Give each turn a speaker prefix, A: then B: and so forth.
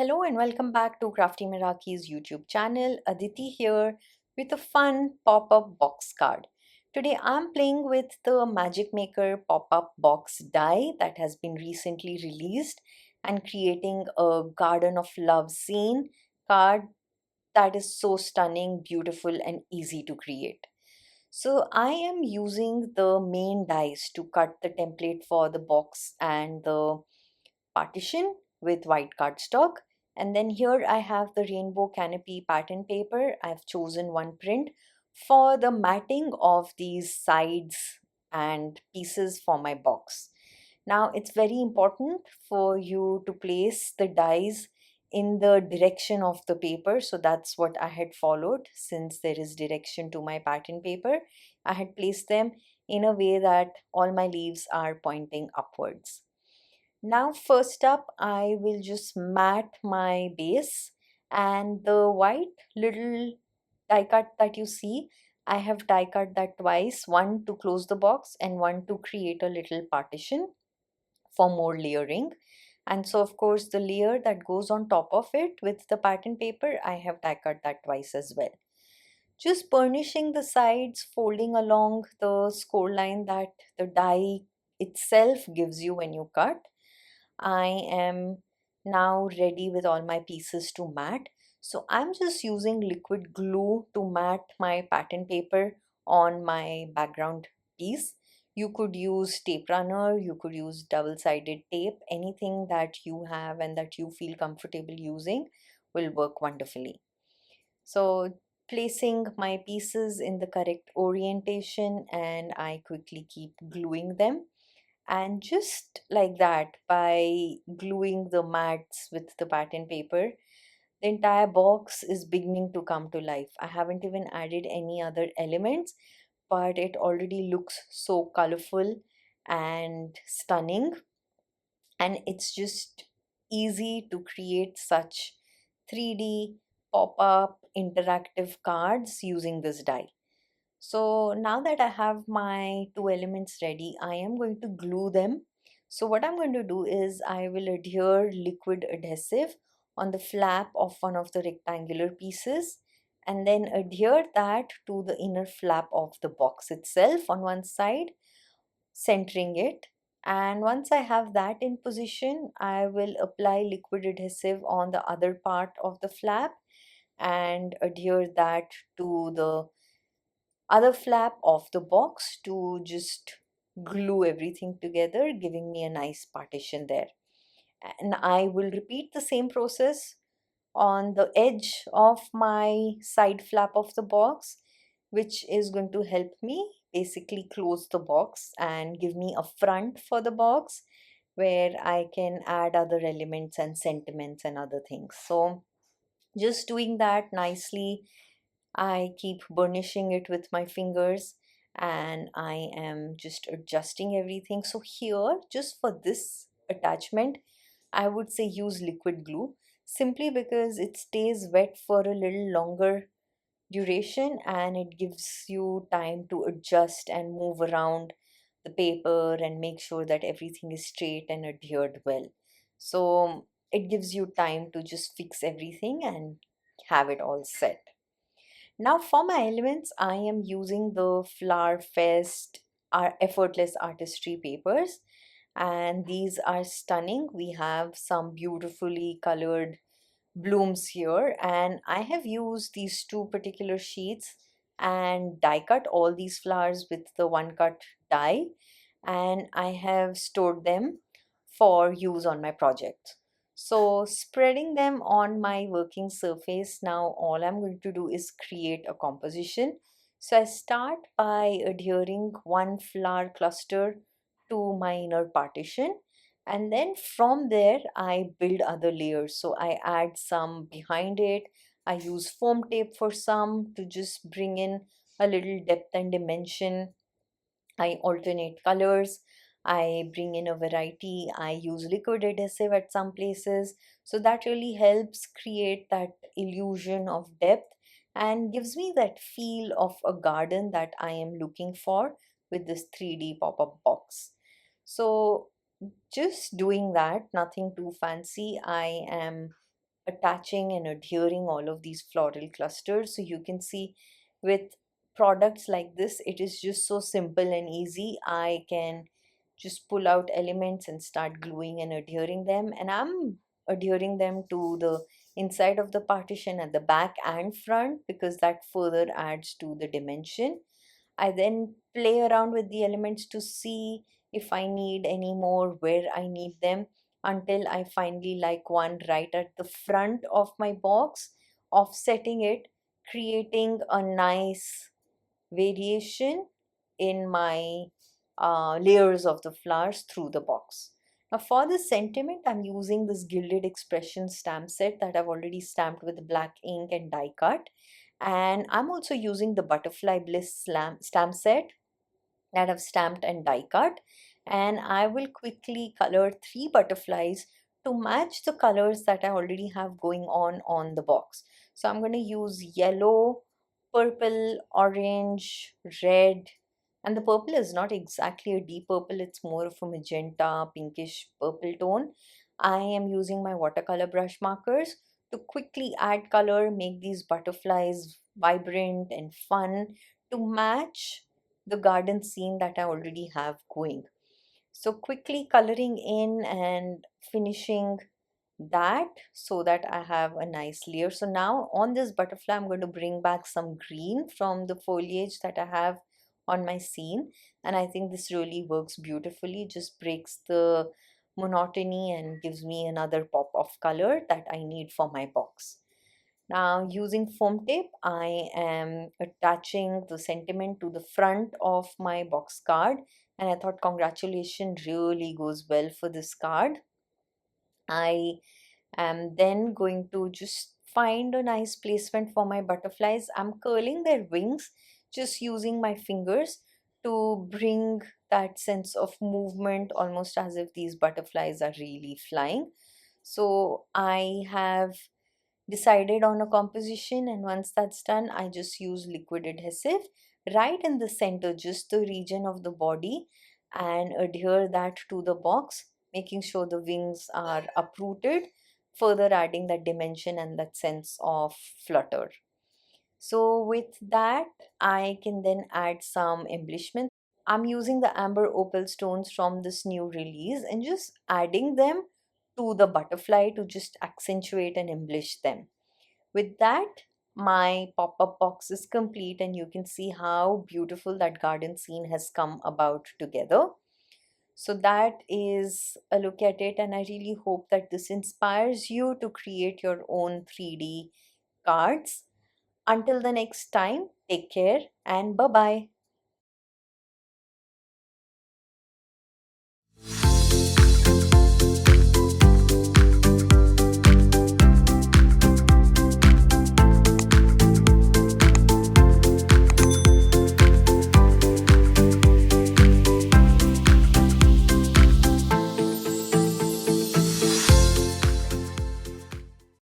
A: Hello and welcome back to Crafty Meraki's YouTube channel. Aditi here with a fun pop-up box card. Today I'm playing with the Magic Maker pop-up box die that has been recently released and creating a Garden of Love scene card that is so stunning, beautiful and easy to create. So I am using the main dies to cut the template for the box and the partition with white cardstock. And then here I have the rainbow canopy pattern paper. I've chosen one print for the matting of these sides and pieces for my box. Now it's very important for you to place the dies in the direction of the paper. So that's what I had followed. Since there is direction to my pattern paper, I had placed them in a way that all my leaves are pointing upwards. Now first up I will just mat my base, and the white little die cut that you see, I have die cut that twice, one to close the box and one to create a little partition for more layering. And so of course the layer that goes on top of it with the pattern paper, I have die cut that twice as well. Just burnishing the sides, folding along the score line that the die itself gives you when you cut. I am now ready with all my pieces to mat. So I'm just using liquid glue to mat my pattern paper on my background piece. You could use tape runner, you could use double-sided tape, anything that you have and that you feel comfortable using will work wonderfully. So placing my pieces in the correct orientation, and I quickly keep gluing them. And just like that, by gluing the mats with the pattern paper, the entire box is beginning to come to life. I haven't even added any other elements, but it already looks so colorful and stunning. And it's just easy to create such 3D pop-up interactive cards using this die. So now that I have my two elements ready, I am going to glue them. So what I'm going to do is I will adhere liquid adhesive on the flap of one of the rectangular pieces and then adhere that to the inner flap of the box itself on one side, centering it. And once I have that in position, I will apply liquid adhesive on the other part of the flap and adhere that to the other flap of the box to just glue everything together, giving me a nice partition there. And I will repeat the same process on the edge of my side flap of the box, which is going to help me basically close the box and give me a front for the box where I can add other elements and sentiments and other things. So just doing that nicely, I keep burnishing it with my fingers and I am just adjusting everything. So here, just for this attachment, I would say use liquid glue simply because it stays wet for a little longer duration and it gives you time to adjust and move around the paper and make sure that everything is straight and adhered well. So it gives you time to just fix everything and have it all set. Now for my elements, I am using the Flower Fest Effortless Artistry papers, and these are stunning. We have some beautifully colored blooms here, and I have used these two particular sheets and die cut all these flowers with the one cut die, and I have stored them for use on my project. So spreading them on my working surface, now all I'm going to do is create a composition. So I start by adhering one flower cluster to my inner partition, and then from there I build other layers. So I add some behind it. I use foam tape for some to just bring in a little depth and dimension. I alternate colors. I bring in a variety. I use liquid adhesive at some places. So that really helps create that illusion of depth and gives me that feel of a garden that I am looking for with this 3D pop-up box. So just doing that, nothing too fancy. I am attaching and adhering all of these floral clusters. So you can see with products like this, it is just so simple and easy. I can just pull out elements and start gluing and adhering them, and I'm adhering them to the inside of the partition at the back and front because that further adds to the dimension. I then play around with the elements to see if I need any more, where I need them, until I finally like one right at the front of my box, offsetting it, creating a nice variation in my layers of the flowers through the box. Now for the sentiment, I'm using this Gilded Expression stamp set that I've already stamped with black ink and die cut. And I'm also using the Butterfly Bliss stamp set that I've stamped and die cut. And I will quickly color 3 butterflies to match the colors that I already have going on the box. So I'm going to use yellow, purple, orange, red, and the purple is not exactly a deep purple, it's more of a magenta, pinkish purple tone. I am using my watercolor brush markers to quickly add color, make these butterflies vibrant and fun to match the garden scene that I already have going. So quickly coloring in and finishing that so that I have a nice layer. So now on this butterfly, I'm going to bring back some green from the foliage that I have on my scene. And I think this really works beautifully, just breaks the monotony and gives me another pop of color that I need for my box. Now using foam tape, I am attaching the sentiment to the front of my box card, and I thought congratulations really goes well for this card. I am then going to just find a nice placement for my butterflies. I'm curling their wings just using my fingers to bring that sense of movement, almost as if these butterflies are really flying. So I have decided on a composition, and once that's done, I just use liquid adhesive right in the center, just the region of the body, and adhere that to the box, making sure the wings are uprooted, further adding that dimension and that sense of flutter. So with that, I can then add some embellishment. I'm using the amber opal stones from this new release and just adding them to the butterfly to just accentuate and embellish them. With that, my pop-up box is complete, and you can see how beautiful that garden scene has come about together. So that is a look at it, and I really hope that this inspires you to create your own 3D cards. Until the next time, take care and bye-bye.